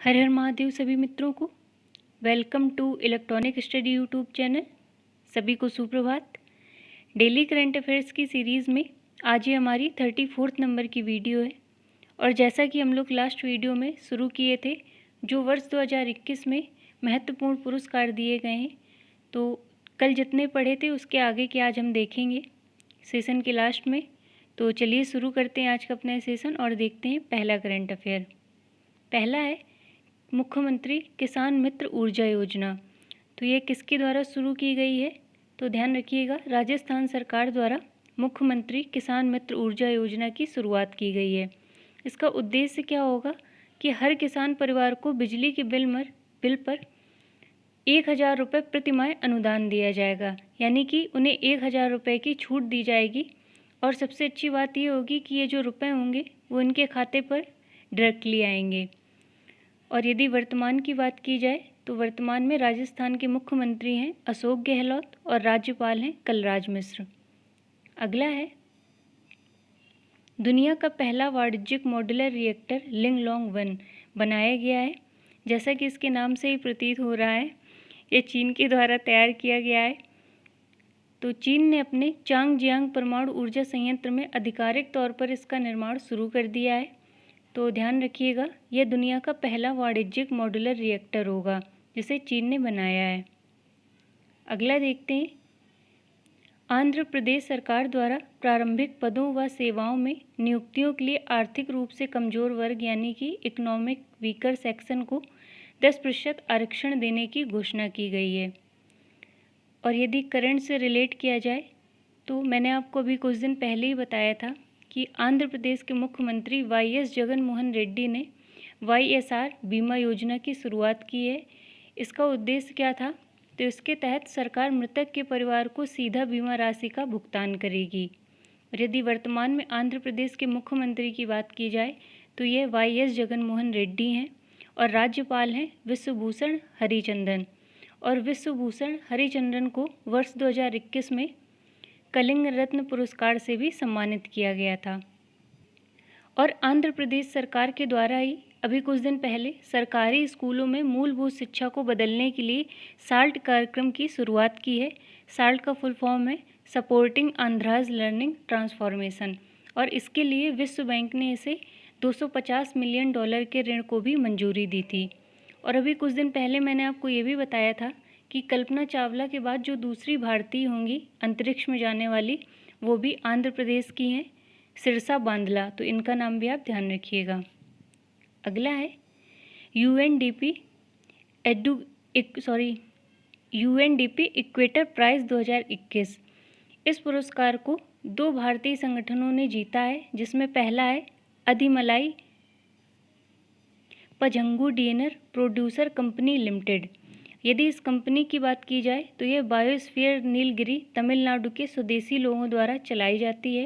हर हर महादेव सभी मित्रों को welcome to electronic study YouTube channel. सभी को सुप्रभात। डेली करंट अफेयर्स की सीरीज़ में आज ये हमारी 34th नंबर की वीडियो है। और जैसा कि हम लोग लास्ट वीडियो में शुरू किए थे, जो वर्ष 2021 में महत्वपूर्ण पुरस्कार दिए गए हैं, तो कल जितने पढ़े थे उसके आगे के आज हम देखेंगे सेशन के लास्ट में। तो चलिए शुरू करते हैं आज का अपना सेशन और देखते हैं पहला करंट अफेयर। पहला है मुख्यमंत्री किसान मित्र ऊर्जा योजना। तो ये किसके द्वारा शुरू की गई है? तो ध्यान रखिएगा, राजस्थान सरकार द्वारा मुख्यमंत्री किसान मित्र ऊर्जा योजना की शुरुआत की गई है। इसका उद्देश्य क्या होगा कि हर किसान परिवार को बिजली के बिल पर 1,000 रुपये प्रति माह अनुदान दिया जाएगा, यानी कि उन्हें 1,000 रुपये की छूट दी जाएगी। और सबसे अच्छी बात ये होगी कि ये जो रुपए होंगे वो इनके खाते पर डायरेक्टली आएंगे। और यदि वर्तमान की बात की जाए तो वर्तमान में राजस्थान के मुख्यमंत्री हैं अशोक गहलोत और राज्यपाल हैं कलराज मिश्र। अगला है दुनिया का पहला वाणिज्यिक मॉड्यूलर रिएक्टर लिंगलोंग 1 बनाया गया है। जैसा कि इसके नाम से ही प्रतीत हो रहा है, ये चीन के द्वारा तैयार किया गया है। तो चीन ने अपने चांगजियांग परमाणु ऊर्जा संयंत्र में आधिकारिक तौर पर इसका निर्माण शुरू कर दिया है। तो ध्यान रखिएगा, यह दुनिया का पहला वाणिज्यिक मॉड्यूलर रिएक्टर होगा जिसे चीन ने बनाया है। अगला देखते हैं, आंध्र प्रदेश सरकार द्वारा प्रारंभिक पदों व सेवाओं में नियुक्तियों के लिए आर्थिक रूप से कमजोर वर्ग यानी कि इकोनॉमिक वीकर सेक्शन को 10% आरक्षण देने की घोषणा की गई है। और यदि करंट से रिलेट किया जाए तो मैंने आपको अभी कुछ दिन पहले ही बताया था कि आंध्र प्रदेश के मुख्यमंत्री वाईएस जगन मोहन रेड्डी ने वाईएसआर बीमा योजना की शुरुआत की है। इसका उद्देश्य क्या था? तो इसके तहत सरकार मृतक के परिवार को सीधा बीमा राशि का भुगतान करेगी। और यदि वर्तमान में आंध्र प्रदेश के मुख्यमंत्री की बात की जाए तो ये वाईएस जगन मोहन रेड्डी हैं और राज्यपाल हैं विश्वभूषण हरिचंदन। और विश्वभूषण हरिचंदन को वर्ष 2021 में कलिंग रत्न पुरस्कार से भी सम्मानित किया गया था। और आंध्र प्रदेश सरकार के द्वारा ही अभी कुछ दिन पहले सरकारी स्कूलों में मूलभूत शिक्षा को बदलने के लिए साल्ट कार्यक्रम की शुरुआत की है। साल्ट का फुल फॉर्म है सपोर्टिंग आंध्राज लर्निंग ट्रांसफॉर्मेशन। और इसके लिए विश्व बैंक ने इसे $250 मिलियन के ऋण को भी मंजूरी दी थी। और अभी कुछ दिन पहले मैंने आपको ये भी बताया था कि कल्पना चावला के बाद जो दूसरी भारतीय होंगी अंतरिक्ष में जाने वाली, वो भी आंध्र प्रदेश की हैं, सिरसा बांदला। तो इनका नाम भी आप ध्यान रखिएगा। अगला है यूएनडीपी इक्वेटर प्राइज़ 2021। इस पुरस्कार को 2 भारतीय संगठनों ने जीता है, जिसमें पहला है अधिमलाई पझंगू डीएनर प्रोड्यूसर कंपनी लिमिटेड। यदि इस कंपनी की बात की जाए तो यह बायोस्फीयर नीलगिरी तमिलनाडु के स्वदेशी लोगों द्वारा चलाई जाती है।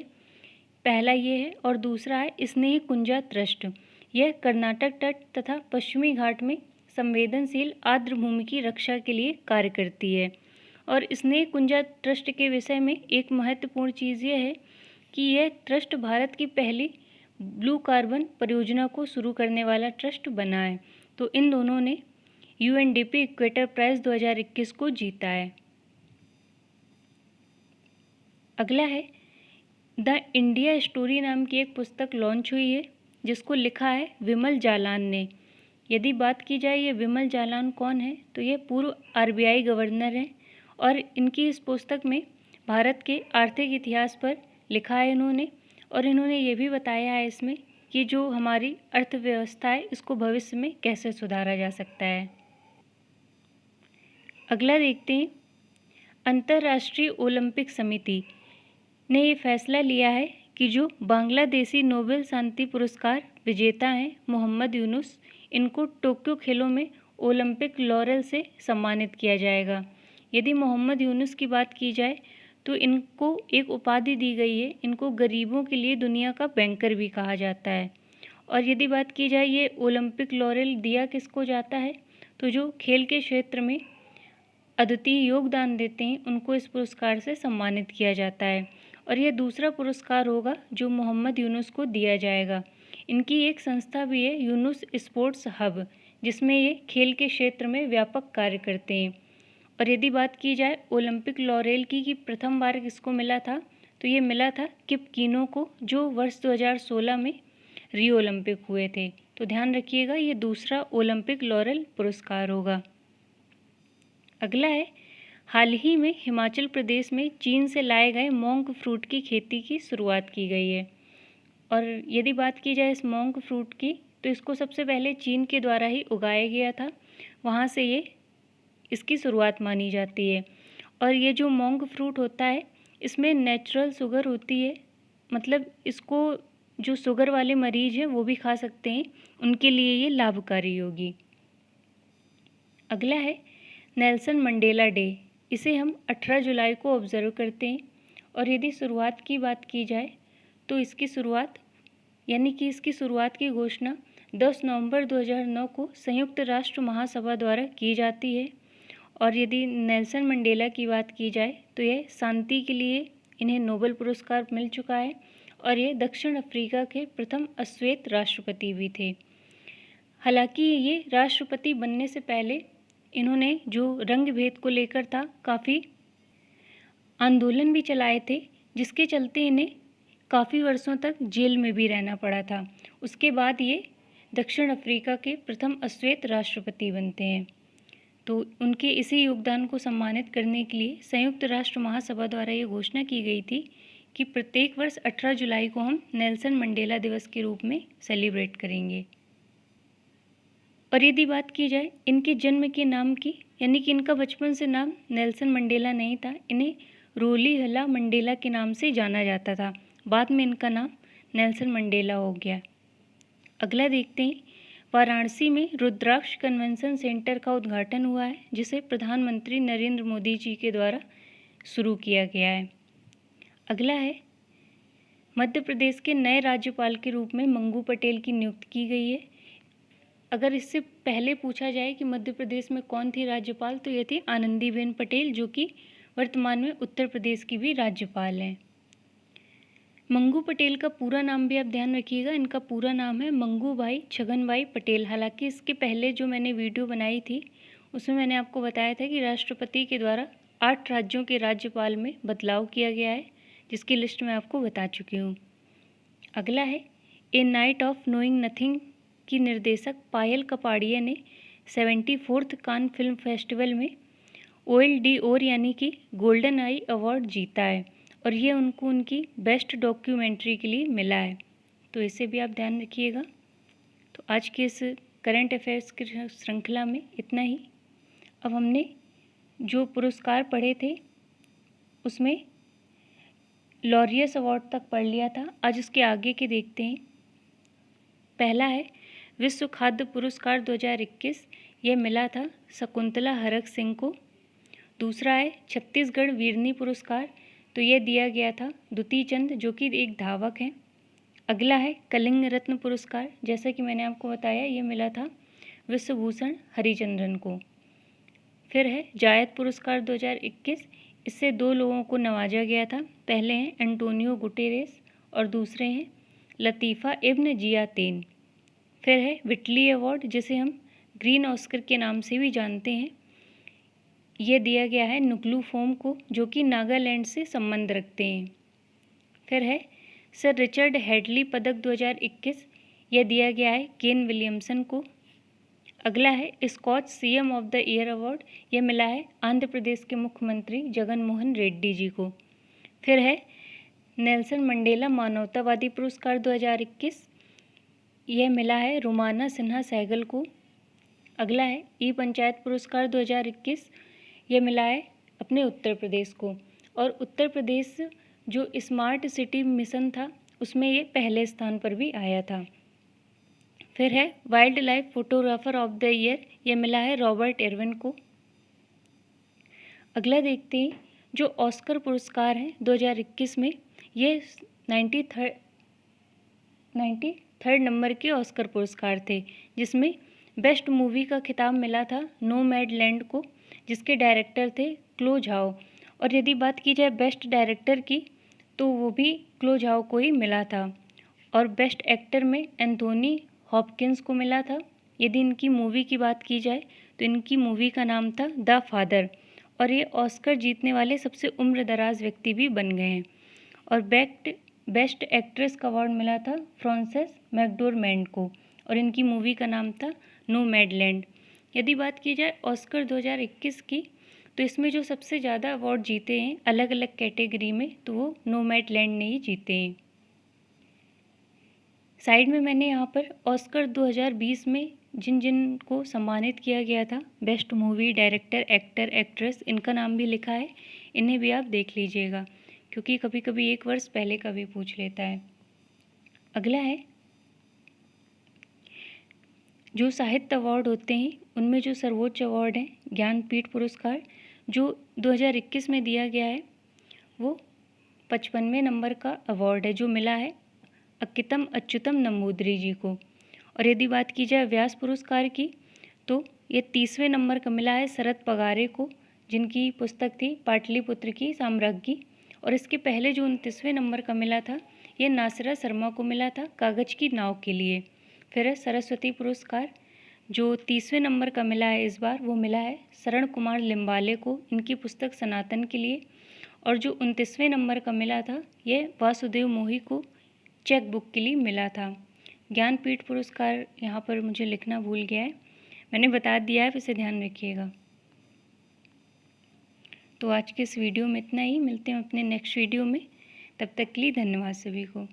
पहला ये है। और दूसरा है स्नेह कुंजा ट्रस्ट। यह कर्नाटक तट तथा पश्चिमी घाट में संवेदनशील आर्द्र भूमि की रक्षा के लिए कार्य करती है। और स्नेह कुंजा ट्रस्ट के विषय में एक महत्वपूर्ण चीज़ यह है कि यह ट्रस्ट भारत की पहली ब्लू कार्बन परियोजना को शुरू करने वाला ट्रस्ट बना है। तो इन दोनों ने यूएनडीपी इक्वेटर प्राइज़ 2021 को जीता है। अगला है द इंडिया स्टोरी नाम की एक पुस्तक लॉन्च हुई है, जिसको लिखा है विमल जालान ने। यदि बात की जाए ये विमल जालान कौन है, तो ये पूर्व आरबीआई गवर्नर हैं। और इनकी इस पुस्तक में भारत के आर्थिक इतिहास पर लिखा है इन्होंने। और इन्होंने ये भी बताया है इसमें कि जो हमारी अर्थव्यवस्था है इसको भविष्य में कैसे सुधारा जा सकता है। अगला देखते हैं, अंतर्राष्ट्रीय ओलंपिक समिति ने ये फैसला लिया है कि जो बांग्लादेशी नोबेल शांति पुरस्कार विजेता हैं मोहम्मद यूनुस, इनको टोक्यो खेलों में ओलंपिक लॉरेल से सम्मानित किया जाएगा। यदि मोहम्मद यूनुस की बात की जाए तो इनको एक उपाधि दी गई है, इनको गरीबों के लिए दुनिया का बैंकर भी कहा जाता है। और यदि बात की जाए ये ओलंपिक लॉरेल दिया किसको जाता है, तो जो खेल के क्षेत्र में अद्वितीय योगदान देते हैं उनको इस पुरस्कार से सम्मानित किया जाता है। और यह दूसरा पुरस्कार होगा जो मोहम्मद यूनुस को दिया जाएगा। इनकी एक संस्था भी है यूनुस स्पोर्ट्स हब, जिसमें ये खेल के क्षेत्र में व्यापक कार्य करते हैं। और यदि बात की जाए ओलंपिक लॉरेल की कि प्रथम बार किसको मिला था, तो ये मिला था किप कीनो को, जो वर्ष 2016 में रियो ओलंपिक हुए थे। तो ध्यान रखिएगा, ये दूसरा ओलंपिक लॉरेल पुरस्कार होगा। अगला है, हाल ही में हिमाचल प्रदेश में चीन से लाए गए मोंक फ्रूट की खेती की शुरुआत की गई है। और यदि बात की जाए इस मोंक फ्रूट की, तो इसको सबसे पहले चीन के द्वारा ही उगाया गया था, वहाँ से ये इसकी शुरुआत मानी जाती है। और ये जो मोंक फ्रूट होता है, इसमें नेचुरल शुगर होती है, मतलब इसको जो शुगर वाले मरीज हैं वो भी खा सकते हैं, उनके लिए ये लाभकारी होगी। अगला है नेल्सन मंडेला डे। इसे हम 18 जुलाई को ऑब्ज़र्व करते हैं। और यदि शुरुआत की बात की जाए तो इसकी शुरुआत की घोषणा 10 नवंबर 2009 को संयुक्त राष्ट्र महासभा द्वारा की जाती है। और यदि नेल्सन मंडेला की बात की जाए तो यह शांति के लिए इन्हें नोबेल पुरस्कार मिल चुका है, और ये दक्षिण अफ्रीका के प्रथम अश्वेत राष्ट्रपति भी थे। हालांकि ये राष्ट्रपति बनने से पहले इन्होंने जो रंग भेद को लेकर था काफ़ी आंदोलन भी चलाए थे, जिसके चलते इन्हें काफ़ी वर्षों तक जेल में भी रहना पड़ा था। उसके बाद ये दक्षिण अफ्रीका के प्रथम अश्वेत राष्ट्रपति बनते हैं। तो उनके इसी योगदान को सम्मानित करने के लिए संयुक्त राष्ट्र महासभा द्वारा ये घोषणा की गई थी कि प्रत्येक वर्ष 18 जुलाई को हम नेल्सन मंडेला दिवस के रूप में सेलिब्रेट करेंगे। और यदि बात की जाए इनके जन्म के नाम की, यानी कि इनका बचपन से नाम नेल्सन मंडेला नहीं था, इन्हें रोलीहला मंडेला के नाम से जाना जाता था। बाद में इनका नाम नेल्सन मंडेला हो गया। अगला देखते हैं, वाराणसी में रुद्राक्ष कन्वेंशन सेंटर का उद्घाटन हुआ है, जिसे प्रधानमंत्री नरेंद्र मोदी जी के द्वारा शुरू किया गया है। अगला है, मध्य प्रदेश के नए राज्यपाल के रूप में मंगू पटेल की नियुक्ति की गई है। अगर इससे पहले पूछा जाए कि मध्य प्रदेश में कौन थी राज्यपाल, तो ये थी आनंदीबेन पटेल, जो कि वर्तमान में उत्तर प्रदेश की भी राज्यपाल हैं। मंगू पटेल का पूरा नाम भी आप ध्यान रखिएगा, इनका पूरा नाम है मंगू भाई छगन भाई पटेल। हालांकि इसके पहले जो मैंने वीडियो बनाई थी उसमें मैंने आपको बताया था कि राष्ट्रपति के द्वारा 8 राज्यों के राज्यपाल में बदलाव किया गया है, जिसकी लिस्ट मैं आपको बता चुकी हूँ। अगला है, ए नाइट ऑफ नोइंग नथिंग की निर्देशक पायल कपाड़िया ने 74th कान फिल्म फेस्टिवल में OLDOR यानी कि गोल्डन आई अवार्ड जीता है, और ये उनको उनकी बेस्ट डॉक्यूमेंट्री के लिए मिला है। तो इसे भी आप ध्यान रखिएगा। तो आज के इस करंट अफेयर्स की श्रृंखला में इतना ही। अब हमने जो पुरस्कार पढ़े थे उसमें लॉरियस अवार्ड तक पढ़ लिया था, आज उसके आगे के देखते हैं। पहला है विश्व खाद्य पुरस्कार 2021, यह मिला था शकुंतला हरक सिंह को। दूसरा है छत्तीसगढ़ वीरनी पुरस्कार, तो यह दिया गया था दुती चंद, जो कि एक धावक हैं। अगला है कलिंग रत्न पुरस्कार, जैसा कि मैंने आपको बताया ये मिला था विश्वभूषण हरिचंद्रन को। फिर है जायद पुरस्कार 2021, इससे 2 लोगों को नवाजा गया था। पहले हैं एंटोनियो गुटेरेस और दूसरे हैं लतीफ़ा इब्न जियातेन। फिर है विटली अवार्ड, जिसे हम ग्रीन ऑस्कर के नाम से भी जानते हैं। यह दिया गया है नुक्लू फोम को, जो कि नागालैंड से संबंध रखते हैं। फिर है सर रिचर्ड हेडली पदक 2021, यह दिया गया है केन विलियमसन को। अगला है Skoch CM of the year award, यह मिला है आंध्र प्रदेश के मुख्यमंत्री जगन मोहन रेड्डी जी को। फिर है नेल्सन मंडेला मानवतावादी पुरस्कार 2021, यह मिला है रुमाना सिन्हा सहगल को। अगला है ई पंचायत पुरस्कार 2021, यह मिला है अपने उत्तर प्रदेश को। और उत्तर प्रदेश जो स्मार्ट सिटी मिशन था उसमें ये पहले स्थान पर भी आया था। फिर है wild life photographer of the year, यह मिला है रॉबर्ट एरविन को। अगला देखते हैं, जो ऑस्कर पुरस्कार हैं 2021 में, ये 93rd नंबर के ऑस्कर पुरस्कार थे, जिसमें बेस्ट मूवी का खिताब मिला था नोमैडलैंड को, जिसके डायरेक्टर थे क्लो झाओ। और यदि बात की जाए बेस्ट डायरेक्टर की, तो वो भी क्लो झाओ को ही मिला था। और बेस्ट एक्टर में एंथोनी हॉपकिंस को मिला था। यदि इनकी मूवी की बात की जाए तो इनकी मूवी का नाम था द फादर, और ये ऑस्कर जीतने वाले सबसे उम्रदराज व्यक्ति भी बन गए हैं। और बेस्ट एक्ट्रेस का अवार्ड मिला था फ्रांसेस मैकडोरमेंड को, और इनकी मूवी का नाम था नोमैडलैंड। यदि बात की जाए ऑस्कर 2021 की, तो इसमें जो सबसे ज़्यादा अवार्ड जीते हैं अलग अलग कैटेगरी में, तो वो नोमैडलैंड ने ही जीते हैं। साइड में मैंने यहाँ पर ऑस्कर 2020 में जिन जिन को सम्मानित किया गया था, best movie, director, actor, actress, इनका नाम भी लिखा है। इन्हें भी आप देख लीजिएगा, क्योंकि कभी कभी एक वर्ष पहले का भी पूछ लेता है। अगला है जो साहित्य अवार्ड होते हैं उनमें जो सर्वोच्च अवार्ड है ज्ञानपीठ पुरस्कार, जो 2021 में दिया गया है, वो 55वें नंबर का अवार्ड है जो मिला है अक्कितम अच्युतम नंबूदरी जी को। और यदि बात की जाए व्यास पुरस्कार की, तो ये 30वें नंबर का मिला है शरद पगारे को, जिनकी पुस्तक थी पाटलिपुत्र की साम्राज्ञी। और इसके पहले जो 29वें नंबर का मिला था, ये नासिरा शर्मा को मिला था कागज की नाव के लिए। फिर है सरस्वती पुरस्कार, जो 30वें नंबर का मिला है इस बार, वो मिला है शरण कुमार लिम्बाले को, इनकी पुस्तक सनातन के लिए। और जो 29वें नंबर का मिला था, ये वासुदेव मोही को चेक बुक के लिए मिला था। ज्ञानपीठ पुरस्कार यहाँ पर मुझे लिखना भूल गया है, मैंने बता दिया है, इसे ध्यान रखिएगा। तो आज के इस वीडियो में इतना ही, मिलते हैं अपने नेक्स्ट वीडियो में। तब तक के लिए धन्यवाद सभी को।